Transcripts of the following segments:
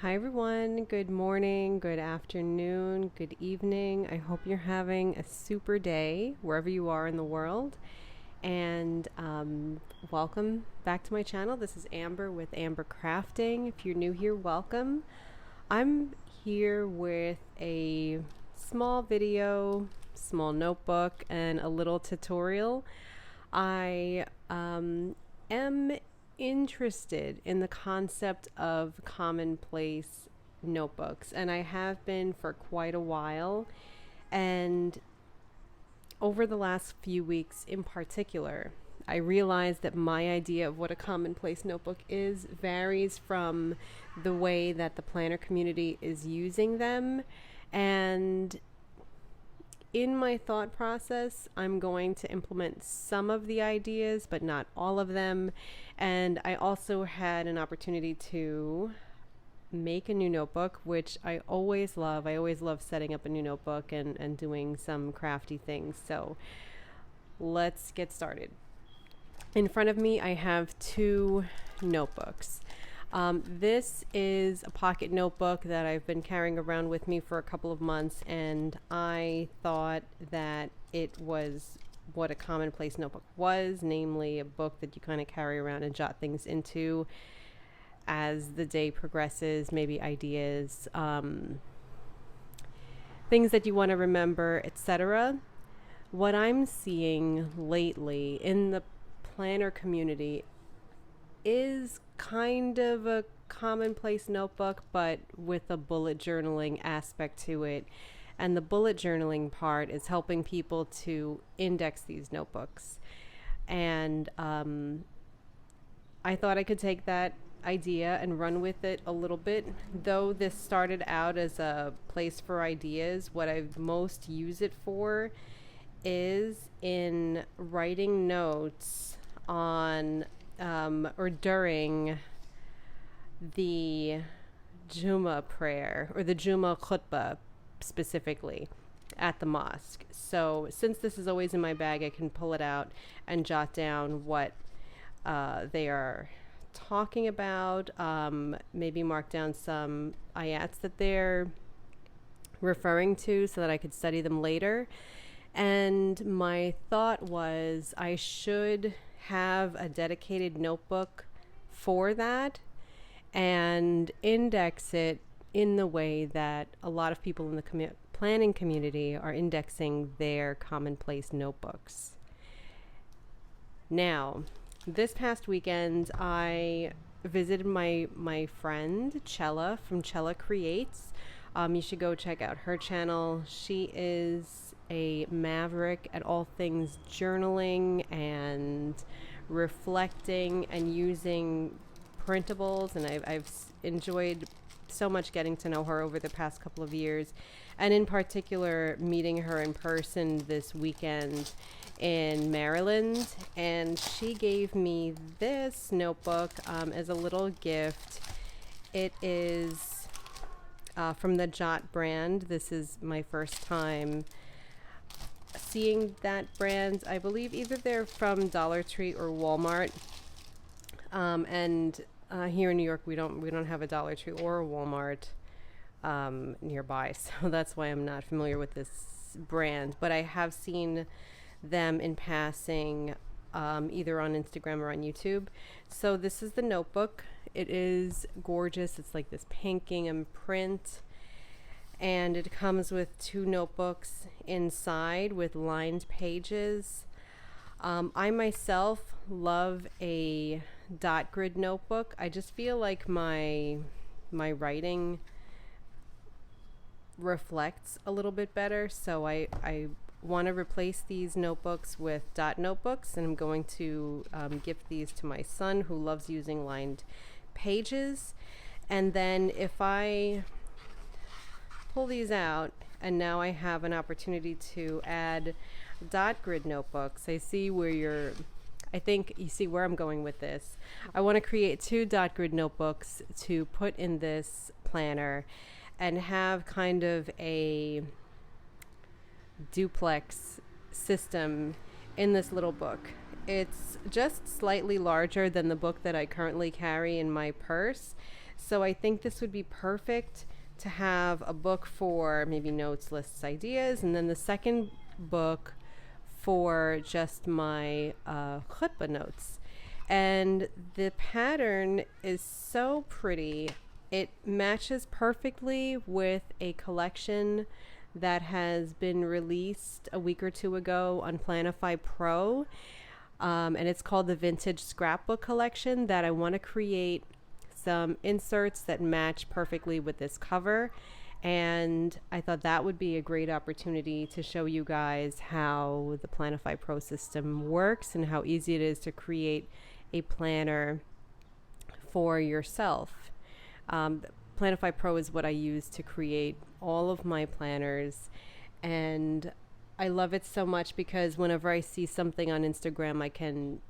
Hi, everyone. Good morning, good afternoon, good evening. I hope you're having a super day wherever you are in the world. And welcome back to my channel. This is Amber with Amber Crafting. If you're new here, welcome. I'm here with a small video, small notebook, and a little tutorial. I am interested in the concept of commonplace notebooks, and I have been for quite a while. And over the last few weeks in particular, I realized that my idea of what a commonplace notebook is varies from the way that the planner community is using them. And in my thought process, I'm going to implement some of the ideas, but not all of them. And I also had an opportunity to make a new notebook, which I always love. I always love setting up a new notebook and doing some crafty things. So let's get started. In front of me, I have two notebooks. This is a pocket notebook that I've been carrying around with me for a couple of months, and I thought that it was what a commonplace notebook was, namely a book that you kind of carry around and jot things into as the day progresses, maybe ideas, things that you want to remember, etc. What I'm seeing lately in the planner community is kind of a commonplace notebook, but with a bullet journaling aspect to it. And the bullet journaling part is helping people to index these notebooks. And I thought I could take that idea and run with it a little bit. Though this started out as a place for ideas, what I most use it for is in writing notes on or during the Juma prayer or the Juma Khutbah specifically at the mosque. So since this is always in my bag, I can pull it out and jot down what they are talking about, maybe mark down some ayats that they're referring to so that I could study them later. And my thought was I should have a dedicated notebook for that and index it in the way that a lot of people in the planning community are indexing their commonplace notebooks. Now, this past weekend, I visited my friend Chela from Chela Creates. You should go check out her channel. She is a maverick at all things journaling and reflecting and using printables, and I've enjoyed so much getting to know her over the past couple of years, and in particular meeting her in person this weekend in Maryland. And she gave me this notebook as a little gift. It is from the Jot brand. This is my first time seeing that brand. I believe either they're from Dollar Tree or Walmart. And here in New York, we don't have a Dollar Tree or a Walmart nearby, so that's why I'm not familiar with this brand. But I have seen them in passing, either on Instagram or on YouTube. So this is the notebook. It is gorgeous. It's like this pink gingham print, and it comes with two notebooks inside with lined pages. I myself love a dot grid notebook. I just feel like my writing reflects a little bit better, so I want to replace these notebooks with dot notebooks, and I'm going to gift these to my son, who loves using lined pages. And then if I pull these out, and now I have an opportunity to add dot grid notebooks. I think you see where I'm going with this. I want to create two dot grid notebooks to put in this planner and have kind of a duplex system in this little book. It's just slightly larger than the book that I currently carry in my purse. So I think this would be perfect to have a book for maybe notes, lists, ideas, and then the second book for just my Khutbah notes. And the pattern is so pretty. It matches perfectly with a collection that has been released a week or two ago on Planify Pro. And it's called the Vintage Scrapbook Collection that I want to create some inserts that match perfectly with this cover. And I thought that would be a great opportunity to show you guys how the Planify Pro system works and how easy it is to create a planner for yourself. Planify Pro is what I use to create all of my planners, and I love it so much because whenever I see something on Instagram, I can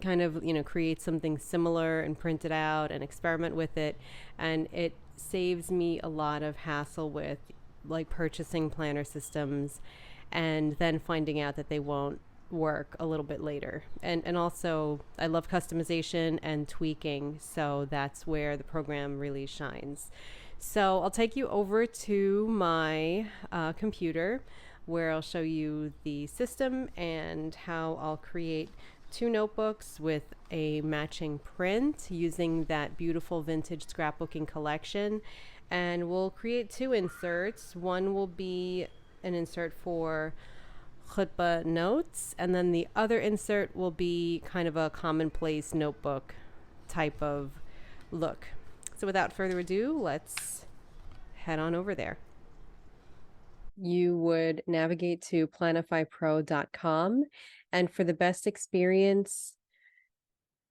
kind of, create something similar and print it out and experiment with it. And it saves me a lot of hassle with like purchasing planner systems and then finding out that they won't work a little bit later. And also I love customization and tweaking, so that's where the program really shines. So I'll take you over to my computer where I'll show you the system and how I'll create two notebooks with a matching print using that beautiful vintage scrapbooking collection. And we'll create two inserts. One will be an insert for Khutbah notes, and then the other insert will be kind of a commonplace notebook type of look. So without further ado, let's head on over there. You would navigate to planifypro.com, and for the best experience,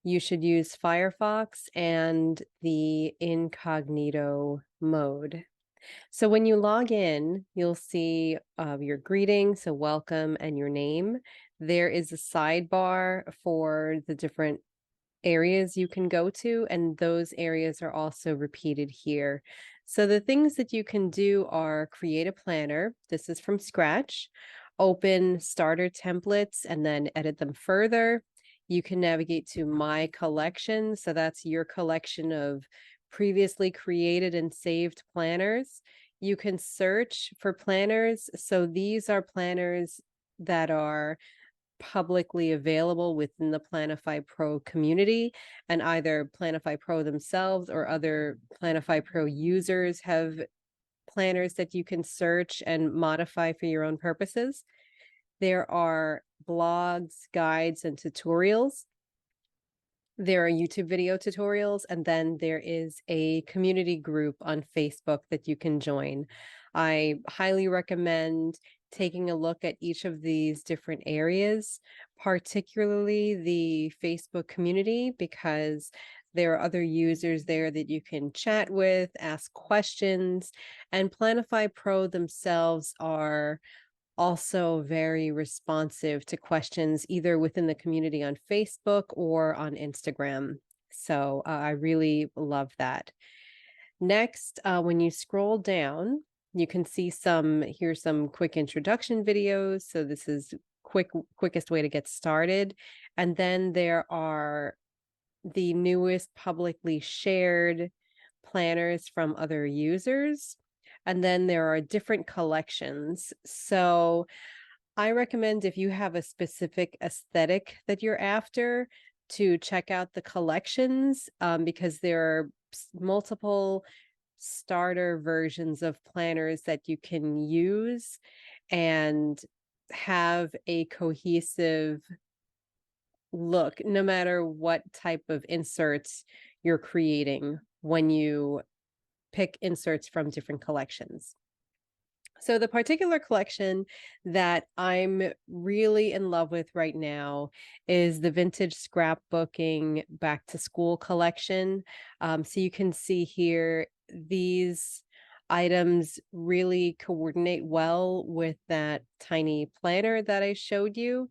you should use Firefox and the incognito mode. So when you log in, you'll see your greeting, so welcome, and your name. There is a sidebar for the different areas you can go to, and those areas are also repeated here. So the things that you can do are create a planner. This is from scratch. Open starter templates and then edit them further. You can navigate to my collection. So that's your collection of previously created and saved planners. You can search for planners. So these are planners that are publicly available within the Planify Pro community, and either Planify Pro themselves or other Planify Pro users have planners that you can search and modify for your own purposes. There are blogs, guides, and tutorials. There are YouTube video tutorials, and then there is a community group on Facebook that you can join. I highly recommend taking a look at each of these different areas, particularly the Facebook community, because there are other users there that you can chat with, ask questions, and Planify Pro themselves are also very responsive to questions either within the community on Facebook or on Instagram. So I really love that. Next, when you scroll down, you can see here's some quick introduction videos. So this is quickest way to get started. And then there are the newest publicly shared planners from other users. And then there are different collections. So I recommend, if you have a specific aesthetic that you're after, to check out the collections, because there are multiple starter versions of planners that you can use and have a cohesive look, no matter what type of inserts you're creating when you pick inserts from different collections. So the particular collection that I'm really in love with right now is the Vintage Scrapbooking Back to School collection. So you can see here, these items really coordinate well with that tiny planner that I showed you.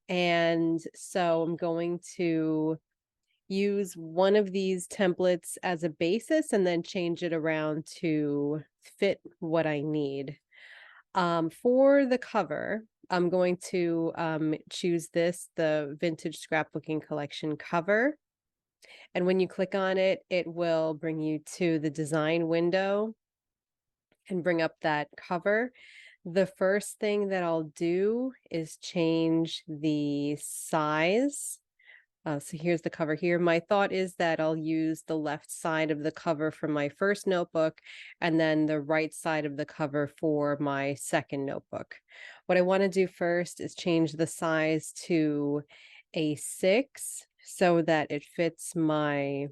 And so I'm going to use one of these templates as a basis and then change it around to fit what I need. For the cover, I'm going to choose the Vintage Scrapbooking Collection cover. And when you click on it, it will bring you to the design window and bring up that cover. The first thing that I'll do is change the size. So here's the cover here. My thought is that I'll use the left side of the cover for my first notebook and then the right side of the cover for my second notebook. What I want to do first is change the size to A6 so that it fits my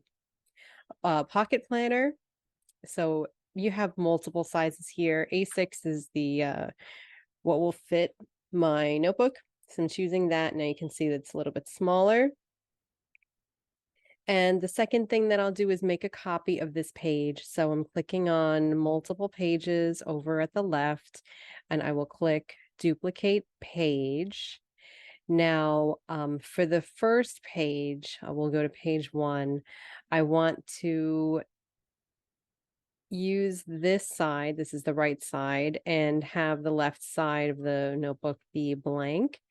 pocket planner. So you have multiple sizes here. A6 is the what will fit my notebook. So I'm choosing that. Now you can see that it's a little bit smaller. And the second thing that I'll do is make a copy of this page. So I'm clicking on multiple pages over at the left, and I will click duplicate page. Now, for the first page, we'll go to page 1. I want to use this side, this is the right side, and have the left side of the notebook be blank.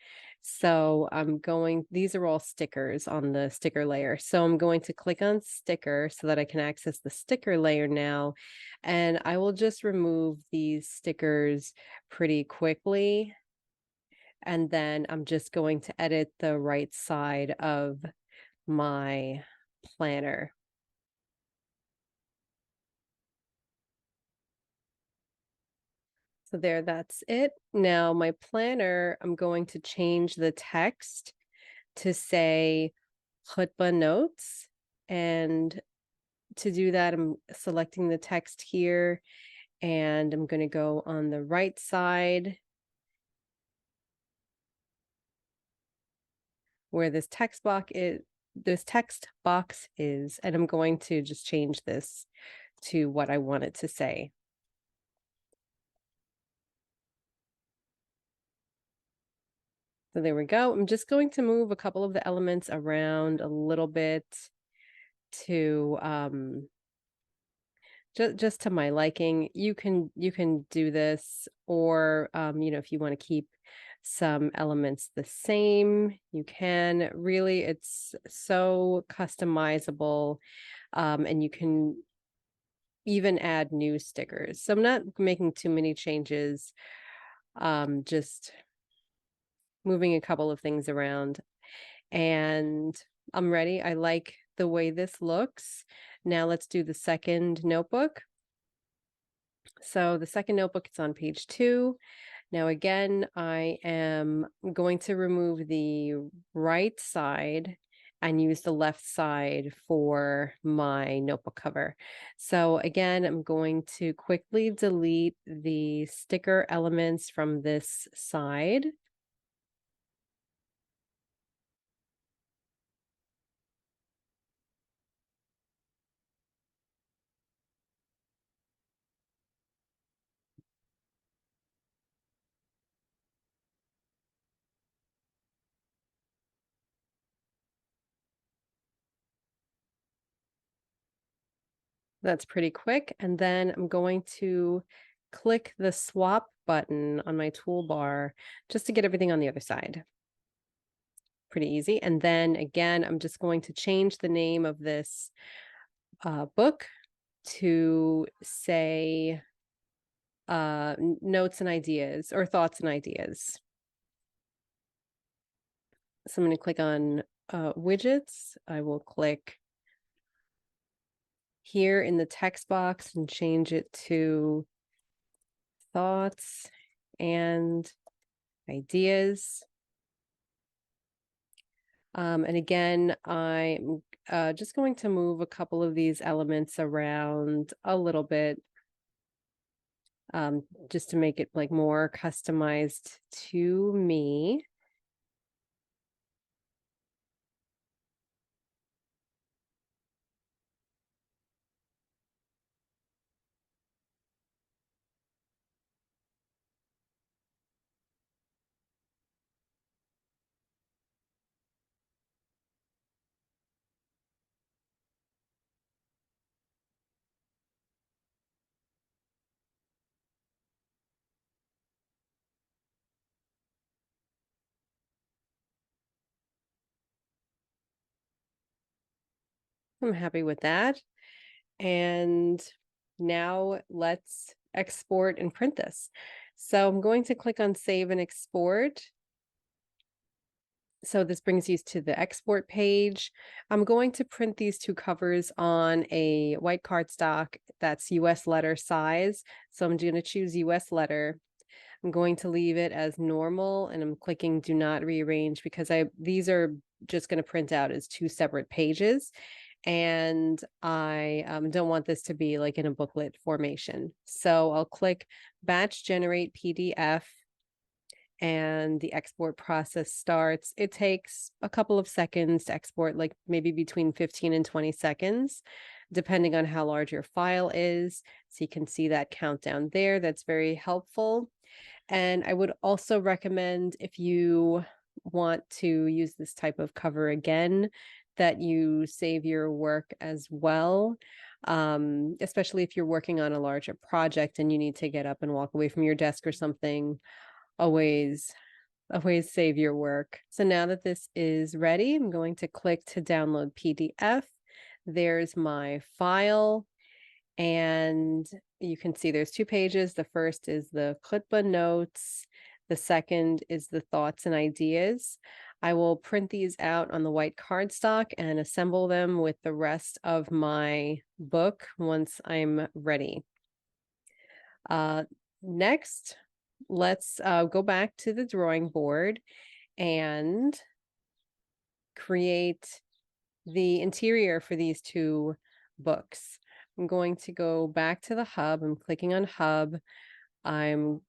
So I'm going, these are all stickers on the sticker layer. So I'm going to click on sticker so that I can access the sticker layer now. And I will just remove these stickers pretty quickly. And then I'm just going to edit the right side of my planner. So there, that's it. Now my planner, I'm going to change the text to say Khutbah notes. And to do that, I'm selecting the text here and I'm going to go on the right side where this text box is, and I'm going to just change this to what I want it to say. So there we go. I'm just going to move a couple of the elements around a little bit to just to my liking. You can do this, or if you want to keep some elements the same, you can. Really, it's so customizable, and you can even add new stickers. So I'm not making too many changes, just moving a couple of things around, and I'm ready. I like the way this looks. Now let's do the second notebook. So the second notebook is on page 2. Now again, I am going to remove the right side and use the left side for my notebook cover. So again, I'm going to quickly delete the sticker elements from this side. That's pretty quick. And then I'm going to click the swap button on my toolbar just to get everything on the other side. Pretty easy. And then again, I'm just going to change the name of this book to say notes and ideas, or thoughts and ideas. So I'm going to click on widgets. I will click here in the text box and change it to thoughts and ideas. And again, I'm just going to move a couple of these elements around a little bit, just to make it like more customized to me. I'm happy with that. And now let's export and print this. So I'm going to click on Save and Export. So this brings you to the export page. I'm going to print these two covers on a white cardstock that's US letter size. So I'm going to choose US letter. I'm going to leave it as normal, and I'm clicking do not rearrange because these are just going to print out as two separate pages. And I don't want this to be like in a booklet formation. So I'll click batch generate PDF, and the export process starts. It takes a couple of seconds to export, like maybe between 15 and 20 seconds, depending on how large your file is. So you can see that countdown there. That's very helpful. And I would also recommend, if you want to use this type of cover again, that you save your work as well, especially if you're working on a larger project and you need to get up and walk away from your desk or something. Always save your work. So now that this is ready, I'm going to click to download PDF. There's my file. And you can see there's two pages. The first is the Khutbah notes. The second is the thoughts and ideas. I will print these out on the white cardstock and assemble them with the rest of my book once I'm ready. Next, let's go back to the drawing board and create the interior for these two books. I'm going to go back to the hub. I'm clicking on hub. I'm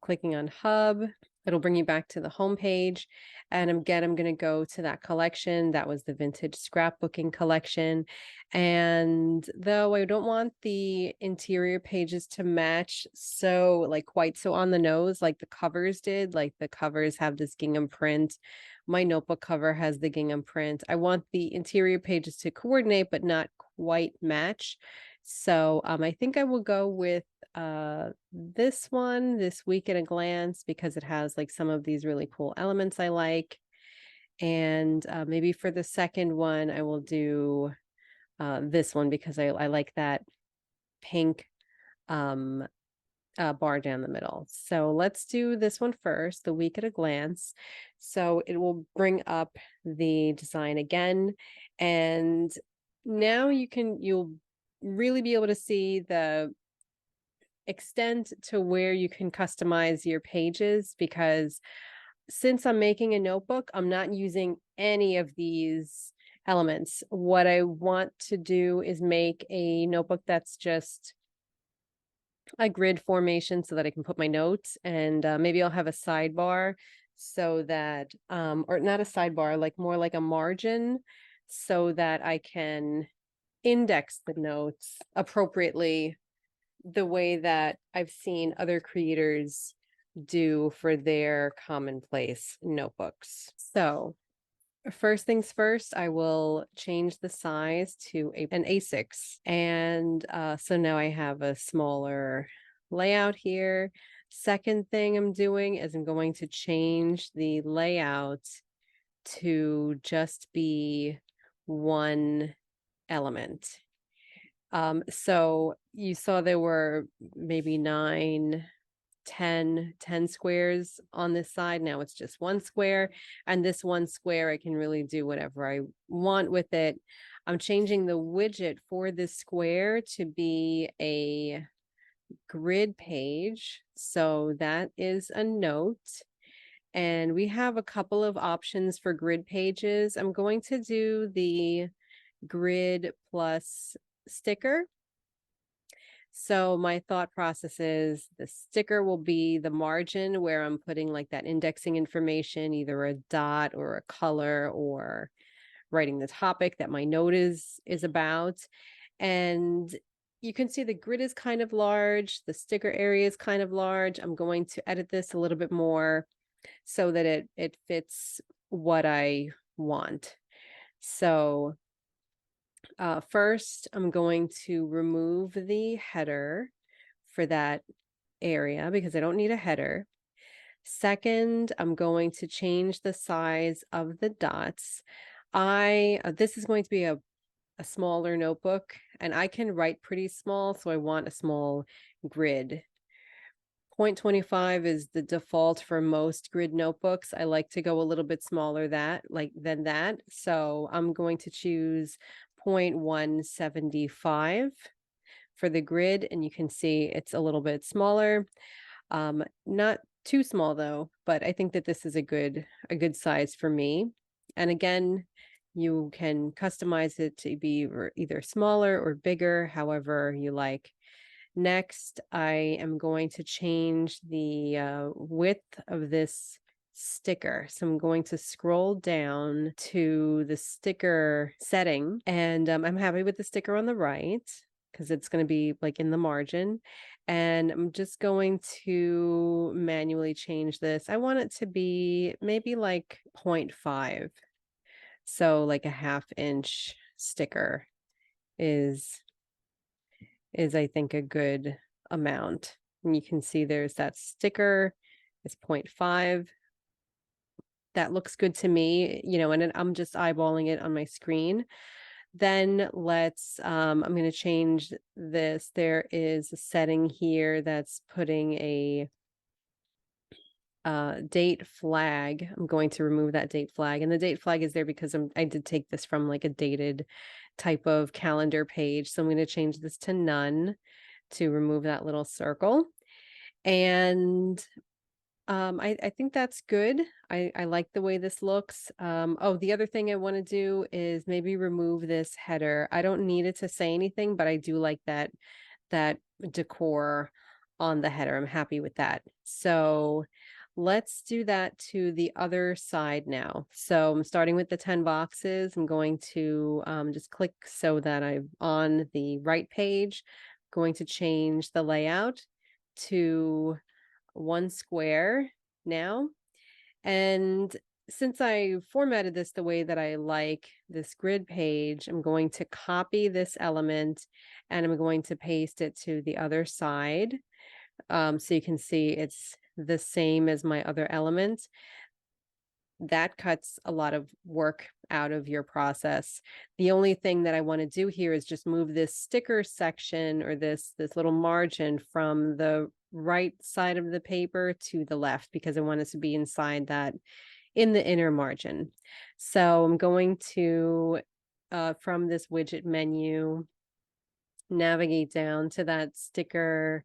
clicking on hub. It'll bring you back to the home page. And again, I'm going to go to that collection. That was the vintage scrapbooking collection. And though I don't want the interior pages to match so like quite so on the nose like the covers did, like the covers have this gingham print. My notebook cover has the gingham print. I want the interior pages to coordinate, but not quite match. So I think I will go with this one, This Week at a Glance, because it has like some of these really cool elements I like. And maybe for the second one, I will do this one because I like that pink bar down the middle. So let's do this one first, The Week at a Glance. So it will bring up the design again. And now you'll really be able to see the extent to where you can customize your pages, because since I'm making a notebook, I'm not using any of these elements. What I want to do is make a notebook that's just a grid formation so that I can put my notes, and maybe I'll have a sidebar so that, or not a sidebar, like more like a margin, so that I can index the notes appropriately the way that I've seen other creators do for their commonplace notebooks. So first things first, I will change the size to an A6. And so now I have a smaller layout here. Second thing I'm doing is I'm going to change the layout to just be one element. So you saw there were maybe 9, 10 squares on this side. Now it's just one square, and this one square I can really do whatever I want with it. I'm changing the widget for this square to be a grid page, so that is a note. And we have a couple of options for grid pages. I'm going to do the grid plus sticker. So my thought process is the sticker will be the margin where I'm putting like that indexing information, either a dot or a color, or writing the topic that my note is about. And you can see the grid is kind of large. The sticker area is kind of large. I'm going to edit this a little bit more so that it fits what I want. So first, I'm going to remove the header for that area because I don't need a header. Second, I'm going to change the size of the dots. This is going to be a a smaller notebook, and I can write pretty small, so I want a small grid. 0.25 is the default for most grid notebooks. I like to go a little bit smaller than that. So I'm going to choose 0.175 for the grid, and you can see it's a little bit smaller. Not too small though, but I think that this is a good size for me. And again, you can customize it to be either smaller or bigger, however you like. Next, I am going to change the width of this sticker. So I'm going to scroll down to the sticker setting, and I'm happy with the sticker on the right because it's going to be like in the margin. And I'm just going to manually change this. I want it to be maybe like 0.5. So like a 1/2 inch sticker is I think a good amount. And you can see there's that sticker, it's 0.5. That looks good to me, and I'm just eyeballing it on my screen. Then I'm going to change this. There is a setting here that's putting a date flag. I'm going to remove that date flag, and the date flag is there because I did take this from like a dated type of calendar page. So I'm going to change this to none to remove that little circle. And I think that's good. I like the way this looks. Oh, the other thing I want to do is maybe remove this header. I don't need it to say anything, but I do like that decor on the header. I'm happy with that. So let's do that to the other side now. So I'm starting with the 10 boxes. I'm going to just click so that I'm on the right page. I'm going to change the layout to one square now. And since I formatted this the way that I like this grid page, I'm going to copy this element and I'm going to paste it to the other side. So you can see it's the same as my other element. That cuts a lot of work out of your process. The only thing that I want to do here is just move this sticker section or this little margin from the right side of the paper to the left because I want it to be inside that in the inner margin. So I'm going to from this widget menu navigate down to that sticker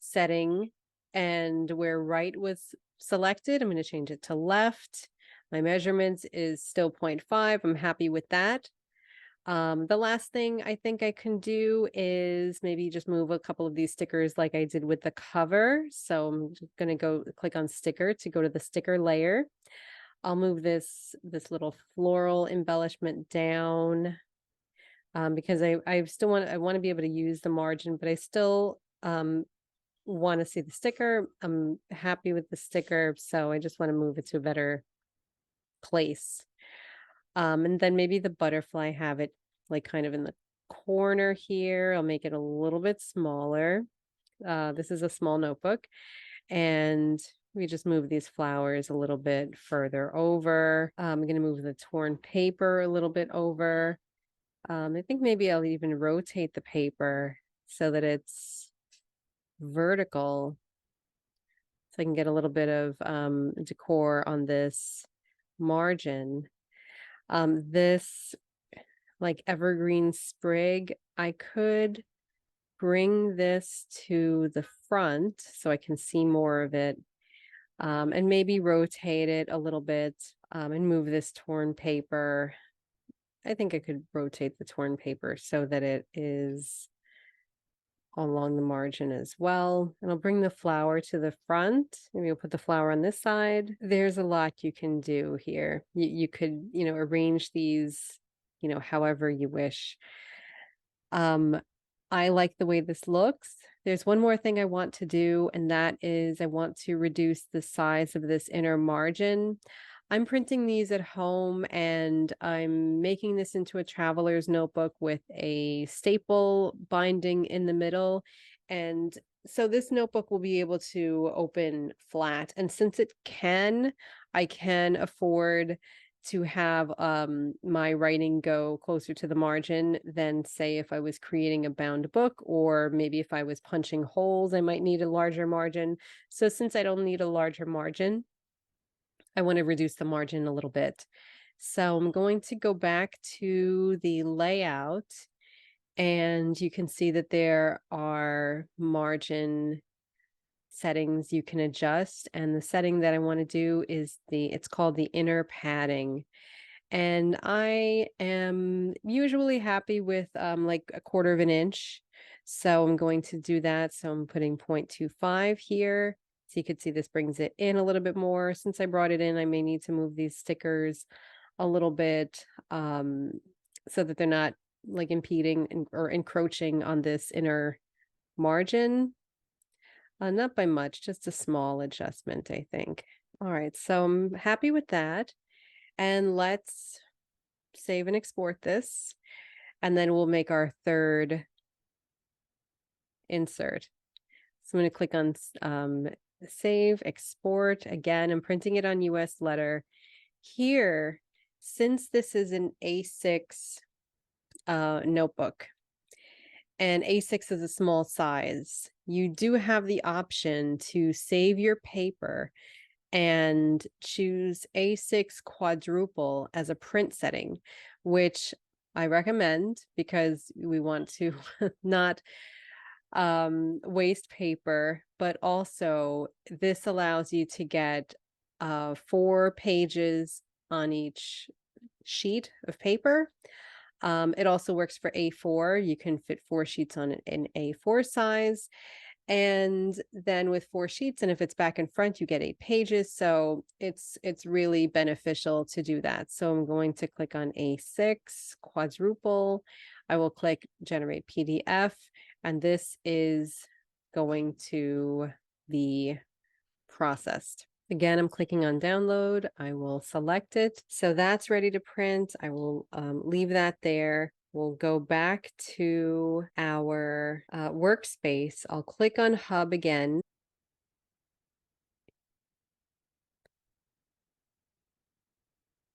setting, and where right was selected, I'm going to change it to left. My measurements is still 0.5. I'm happy with that. The last thing I think I can do is maybe just move a couple of these stickers like I did with the cover. So I'm just going to go click on sticker to go to the sticker layer. I'll move this little floral embellishment down because I still want to be able to use the margin, but I still want to see the sticker. I'm happy with the sticker, so I just want to move it to a better place. And then maybe the butterfly, have it like kind of in the corner here. I'll make it a little bit smaller. This is a small notebook, and we just move these flowers a little bit further over. I'm going to move the torn paper a little bit over. I think maybe I'll even rotate the paper so that it's vertical, so I can get a little bit of decor on this margin. This like evergreen sprig, I could bring this to the front so I can see more of it, and maybe rotate it a little bit, and move this torn paper. I think I could rotate the torn paper so that it is along the margin as well. And I'll bring the flower to the front. Maybe we'll put the flower on this side. There's a lot you can do here. You could, arrange these, however you wish. I like the way this looks. There's one more thing I want to do, and that is I want to reduce the size of this inner margin. I'm printing these at home, and I'm making this into a traveler's notebook with a staple binding in the middle. And so this notebook will be able to open flat. And since I can afford to have my writing go closer to the margin than, say, if I was creating a bound book, or maybe if I was punching holes, I might need a larger margin. So since I don't need a larger margin, I want to reduce the margin a little bit. So I'm going to go back to the layout, and you can see that there are margin settings you can adjust. And the setting that I want to do is it's called the inner padding. And I am usually happy with like 1/4 of an inch. So I'm going to do that. So I'm putting 0.25 here. So you can see this brings it in a little bit more. Since I brought it in, I may need to move these stickers a little bit so that they're not like impeding or encroaching on this inner margin. Not by much, just a small adjustment, I think. All right, so I'm happy with that. And let's save and export this. And then we'll make our third insert. So I'm going to click on save, export. Again, I'm printing it on US letter. Here, since this is an A6 notebook, and A6 is a small size, you do have the option to save your paper and choose A6 quadruple as a print setting, which I recommend because we want to not waste paper, but also this allows you to get 4 pages on each sheet of paper. It also works for A4. You can fit 4 sheets on an A4 size. And then with 4 sheets, and if it's back and front, you get 8 pages. So it's really beneficial to do that. So I'm going to click on A6 quadruple. I will click generate PDF, and this is going to be processed. Again, I'm clicking on download. I will select it. So that's ready to print. I will leave that there. We'll go back to our workspace. I'll click on Hub again.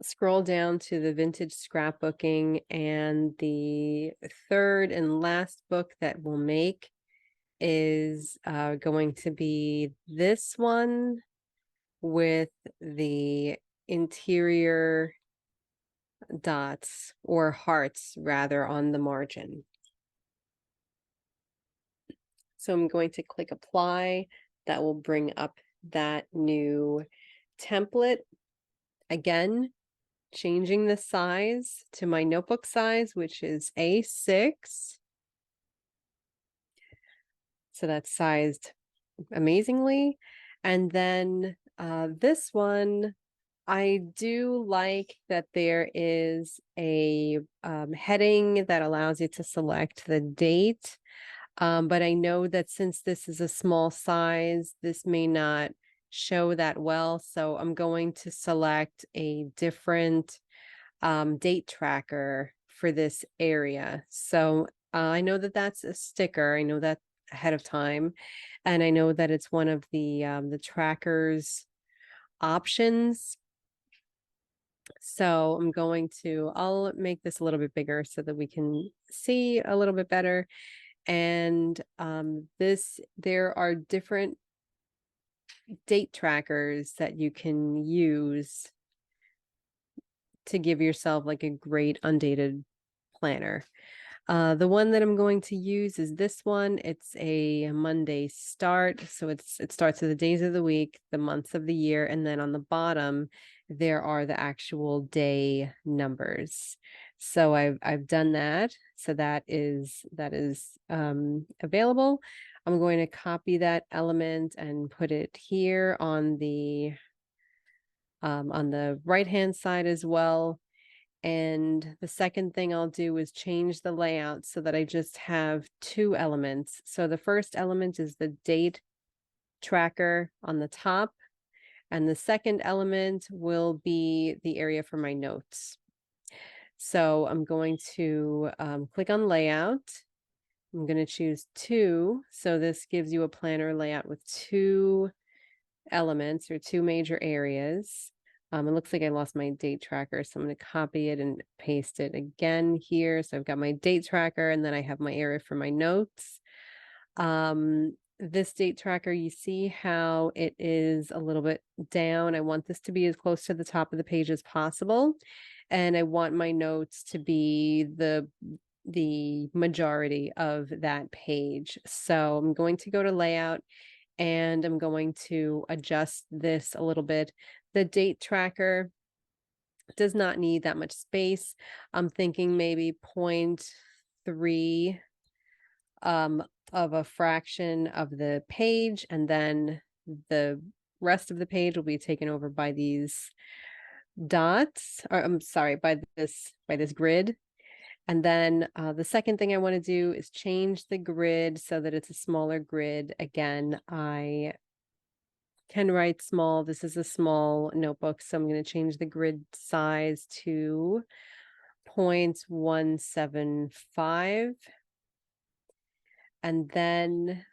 Scroll down to the vintage scrapbooking, and the third and last book that we'll make is going to be this one with the interior dots, or hearts rather, on the margin. So I'm going to click apply. That will bring up that new template. Again, changing the size to my notebook size, which is A6. So that's sized amazingly. And then this one, I do like that there is a heading that allows you to select the date. But I know that since this is a small size, this may not show that well. So I'm going to select a different date tracker for this area. So I know that that's a sticker. I know that ahead of time. And I know that it's one of the tracker's options. So I'll make this a little bit bigger so that we can see a little bit better. And there are different date trackers that you can use to give yourself like a great undated planner. The one that I'm going to use is this one. It's a Monday start. So it starts with the days of the week, the months of the year, and then on the bottom, there are the actual day numbers. So I've done that. So that is available. I'm going to copy that element and put it here on the right-hand side as well. And the second thing I'll do is change the layout so that I just have 2 elements. So the first element is the date tracker on the top, and the second element will be the area for my notes. So I'm going to click on layout. I'm going to choose 2. So this gives you a planner layout with 2 elements or 2 major areas. It looks like I lost my date tracker, so I'm going to copy it and paste it again here. So I've got my date tracker, and then I have my area for my notes. This date tracker, you see how it is a little bit down. I want this to be as close to the top of the page as possible. And I want my notes to be the majority of that page. So I'm going to go to layout and I'm going to adjust this a little bit. The date tracker does not need that much space. I'm thinking maybe 0.3 of a fraction of the page, and then the rest of the page will be taken over by these dots, or I'm sorry, by this grid. And then the second thing I want to do is change the grid so that it's a smaller grid. Again, I can write small. This is a small notebook, so I'm going to change the grid size to 0.175. And then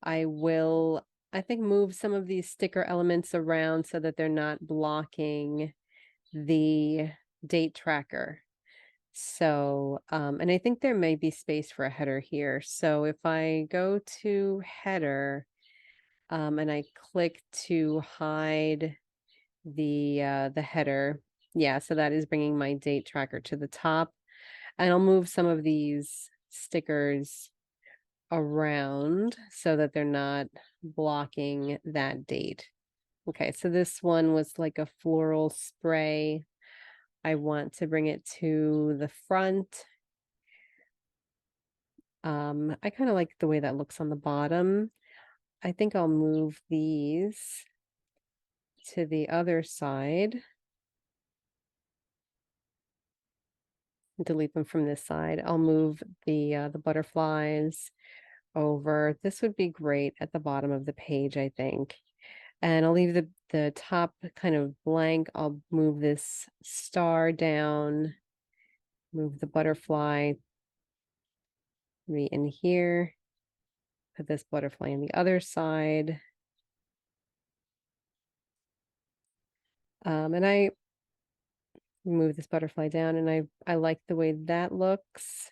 I will, I think, move some of these sticker elements around so that they're not blocking the date tracker. So, and I think there may be space for a header here. So if I go to header, and I click to hide the header, yeah, so that is bringing my date tracker to the top. And I'll move some of these stickers around so that they're not blocking that date. Okay, so this one was like a floral spray. I want to bring it to the front. I kind of like the way that looks on the bottom. I think I'll move these to the other side. Delete them from this side. I'll move the butterflies over. This would be great at the bottom of the page, I think. And I'll leave the top kind of blank. I'll move this star down, move the butterfly in here, put this butterfly on the other side. And I move this butterfly down, and I like the way that looks.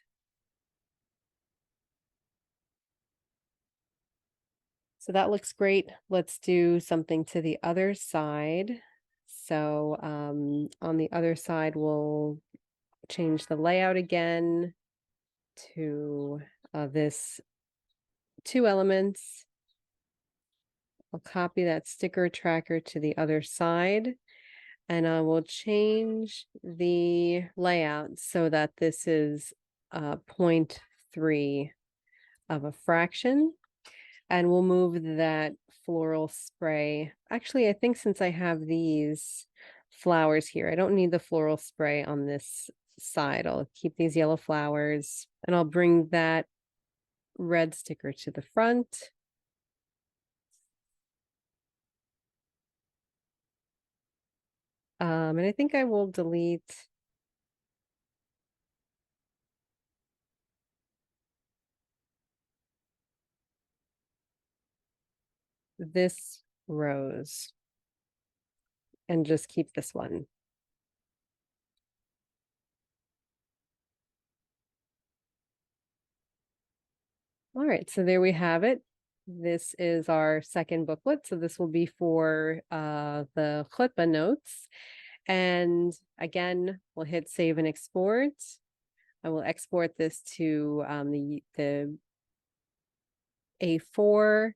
So that looks great. Let's do something to the other side. So on the other side, we'll change the layout again to this 2 elements. I'll copy that sticker tracker to the other side, and I will change the layout so that this is 0.3 of a fraction. And we'll move that floral spray. Actually, I think since I have these flowers here, I don't need the floral spray on this side. I'll keep these yellow flowers, and I'll bring that red sticker to the front. And I think I will delete this rose and just keep this one. All right, so there we have it. This is our second booklet. So this will be for the Khutbah notes. And again, we'll hit save and export. I will export this to the A4.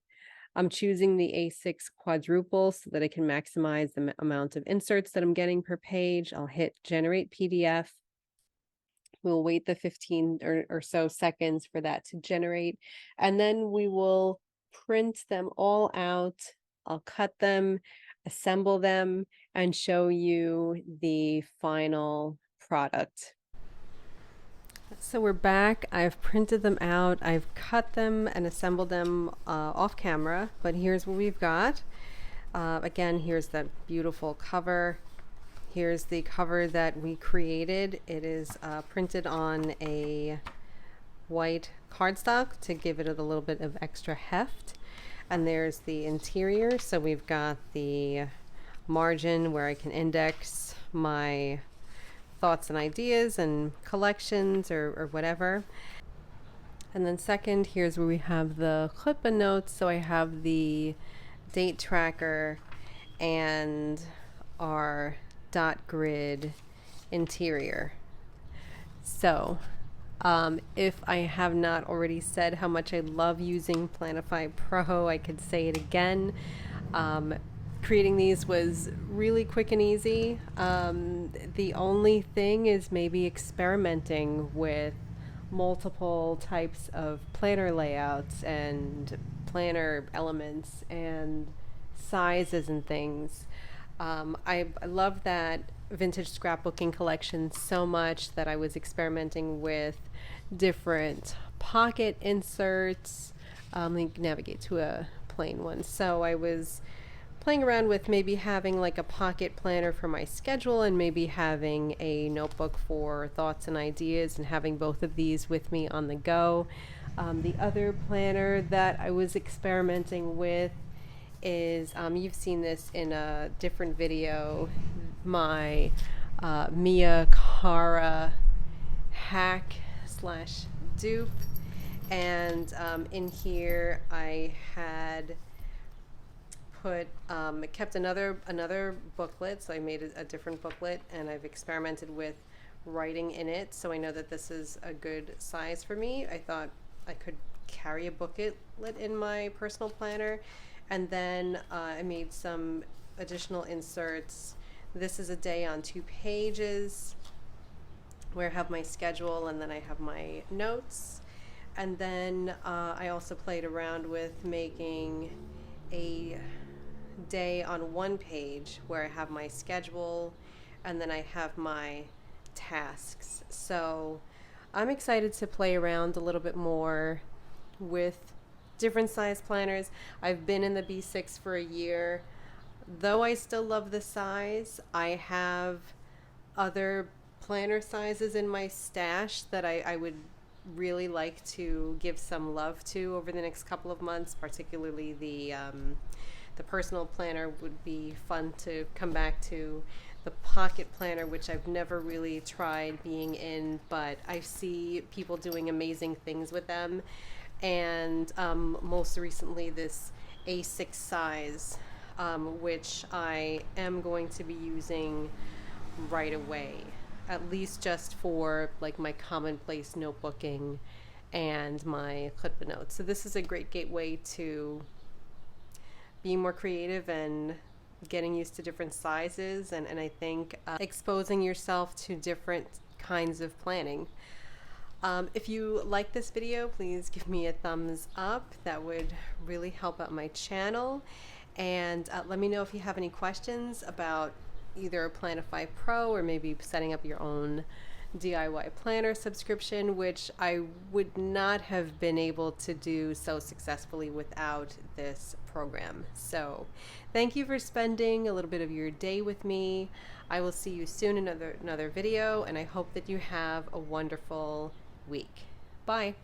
I'm choosing the A6 quadruple so that I can maximize the amount of inserts that I'm getting per page. I'll hit generate PDF. We'll wait the 15 or so seconds for that to generate, and then we will print them all out. I'll cut them, assemble them, and show you the final product. So we're back. I've printed them out. I've cut them and assembled them off camera, but here's what we've got. Again, here's that beautiful cover. Here's the cover that we created. It is printed on a white cardstock to give it a little bit of extra heft. And there's the interior. So we've got the margin where I can index my thoughts and ideas and collections or whatever. And then second, here's where we have the Khutbah notes. So I have the date tracker and our dot grid interior. So if I have not already said how much I love using Planify Pro, I could say it again. Creating these was really quick and easy. The only thing is maybe experimenting with multiple types of planner layouts and planner elements and sizes and things. I love that vintage scrapbooking collection so much that I was experimenting with different pocket inserts. Let me navigate to a plain one. So I was playing around with maybe having like a pocket planner for my schedule and maybe having a notebook for thoughts and ideas and having both of these with me on the go. The other planner that I was experimenting with is, you've seen this in a different video, my Mia Cara hack / dupe. And in here I had kept another booklet, so I made a different booklet, and I've experimented with writing in it, so I know that this is a good size for me. I thought I could carry a booklet in my personal planner, and then I made some additional inserts. This is a day on 2 pages where I have my schedule and then I have my notes, and then I also played around with making a day on 1 page where I have my schedule and then I have my tasks. So I'm excited to play around a little bit more with different size planners. I've been in the B6 for a year. Though I still love the size, I have other planner sizes in my stash that I would really like to give some love to over the next couple of months. Particularly the personal planner would be fun to come back to. The pocket planner, which I've never really tried being in, but I see people doing amazing things with them. And most recently this A6 size, which I am going to be using right away, at least just for like my commonplace notebooking and my Khutbah notes. So this is a great gateway to being more creative and getting used to different sizes, and I think exposing yourself to different kinds of planning. If you like this video, please give me a thumbs up. That would really help out my channel. And let me know if you have any questions about either Planify Pro or maybe setting up your own DIY planner subscription, which I would not have been able to do so successfully without this program. So thank you for spending a little bit of your day with me. I will see you soon in another video, and I hope that you have a wonderful week. Bye.